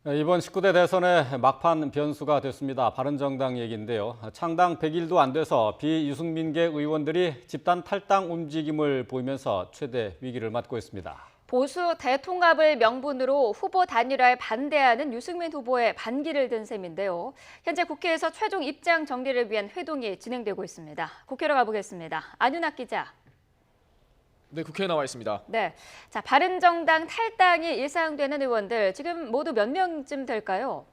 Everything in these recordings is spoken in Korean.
이번 19대 대선의 막판 변수가 됐습니다. 바른정당 얘기인데요. 창당 100일도 안 돼서 비유승민계 의원들이 집단 탈당 움직임을 보이면서 최대 위기를 맞고 있습니다. 보수 대통합을 명분으로 후보 단일화에 반대하는 유승민 후보의 반기를 든 셈인데요. 현재 국회에서 최종 입장 정리를 위한 회동이 진행되고 있습니다. 국회로 가보겠습니다. 안윤학 기자. 네, 국회에 나와 있습니다. 네, 자 바른정당 탈당이 예상되는 의원들 지금 모두 몇 명쯤 될까요?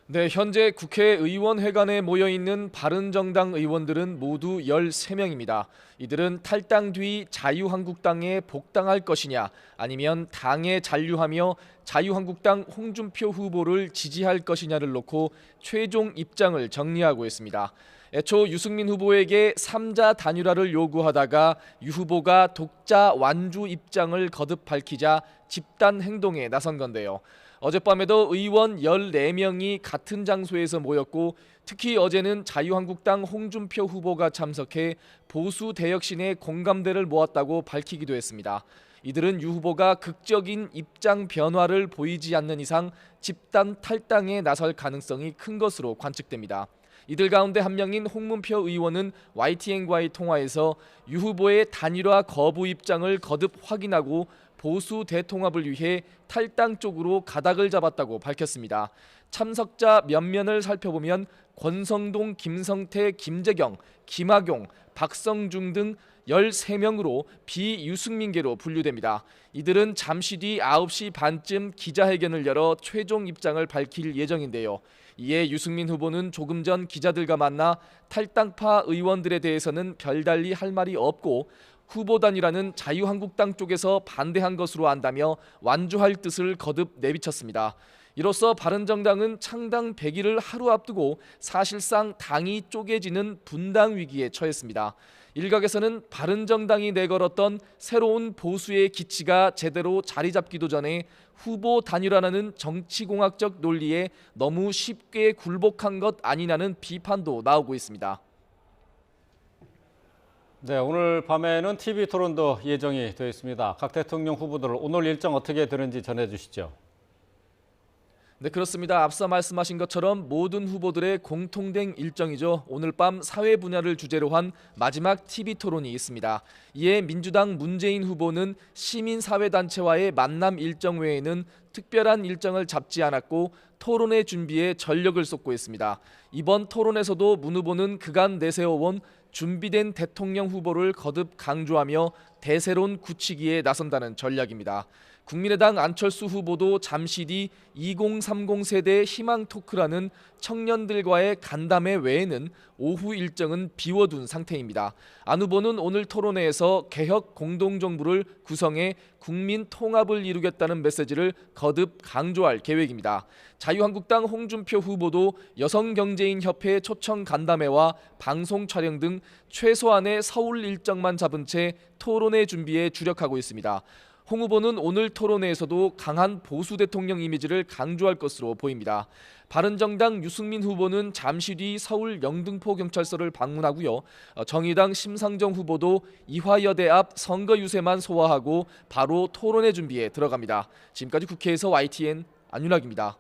네, 현재 국회의원회관에 모여 있는 바른정당 의원들은 모두 13명입니다. 이들은 탈당 뒤 자유한국당에 복당할 것이냐 아니면 당에 잔류하며 자유한국당 홍준표 후보를 지지할 것이냐를 놓고 최종 입장을 정리하고 있습니다. 애초 유승민 후보에게 3자 단일화를 요구하다가 유 후보가 독자 완주 입장을 거듭 밝히자 집단 행동에 나선 건데요. 어젯밤에도 의원 14명이 같은 장소에서 모였고 특히 어제는 자유한국당 홍준표 후보가 참석해 보수 대혁신의 공감대를 모았다고 밝히기도 했습니다. 이들은 유 후보가 극적인 입장 변화를 보이지 않는 이상 집단 탈당에 나설 가능성이 큰 것으로 관측됩니다. 이들 가운데 한 명인 홍문표 의원은 YTN과의 통화에서 유 후보의 단일화 거부 입장을 거듭 확인하고 보수 대통합을 위해 탈당 쪽으로 가닥을 잡았다고 밝혔습니다. 참석자 면면을 살펴보면 권성동, 김성태, 김재경, 김학용, 박성중 등 13명으로 비유승민계로 분류됩니다. 이들은 잠시 뒤 9시 반쯤 기자회견을 열어 최종 입장을 밝힐 예정인데요. 이에 유승민 후보는 조금 전 기자들과 만나 탈당파 의원들에 대해서는 별달리 할 말이 없고 후보 단일화는 자유한국당 쪽에서 반대한 것으로 안다며 완주할 뜻을 거듭 내비쳤습니다. 이로써 바른정당은 창당 100일을 하루 앞두고 사실상 당이 쪼개지는 분당 위기에 처했습니다. 일각에서는 바른정당이 내걸었던 새로운 보수의 기치가 제대로 자리 잡기도 전에 후보 단일화라는 정치공학적 논리에 너무 쉽게 굴복한 것 아니냐는 비판도 나오고 있습니다. 네, 오늘 밤에는 TV 토론도 예정이 되어 있습니다. 각 대통령 후보들 오늘 일정 어떻게 되는지 전해주시죠. 네, 그렇습니다. 앞서 말씀하신 것처럼 모든 후보들의 공통된 일정이죠. 오늘 밤 사회 분야를 주제로 한 마지막 TV 토론이 있습니다. 이에 민주당 문재인 후보는 시민사회단체와의 만남 일정 외에는 특별한 일정을 잡지 않았고 토론의 준비에 전력을 쏟고 있습니다. 이번 토론에서도 문 후보는 그간 내세워온 준비된 대통령 후보를 거듭 강조하며 대세론 굳히기에 나선다는 전략입니다. 국민의당 안철수 후보도 잠시 뒤 2030 세대 희망 토크라는 청년들과의 간담회 외에는 오후 일정은 비워둔 상태입니다. 안 후보는 오늘 토론회에서 개혁 공동정부를 구성해 국민 통합을 이루겠다는 메시지를 거듭 강조할 계획입니다. 자유한국당 홍준표 후보도 여성경제인협회 초청 간담회와 방송 촬영 등 최소한의 서울 일정만 잡은 채 토론회 준비에 주력하고 있습니다. 홍 후보는 오늘 토론회에서도 강한 보수 대통령 이미지를 강조할 것으로 보입니다. 바른정당 유승민 후보는 잠시 뒤 서울 영등포 경찰서를 방문하고요. 정의당 심상정 후보도 이화여대 앞 선거 유세만 소화하고 바로 토론회 준비에 들어갑니다. 지금까지 국회에서 YTN 안윤학입니다.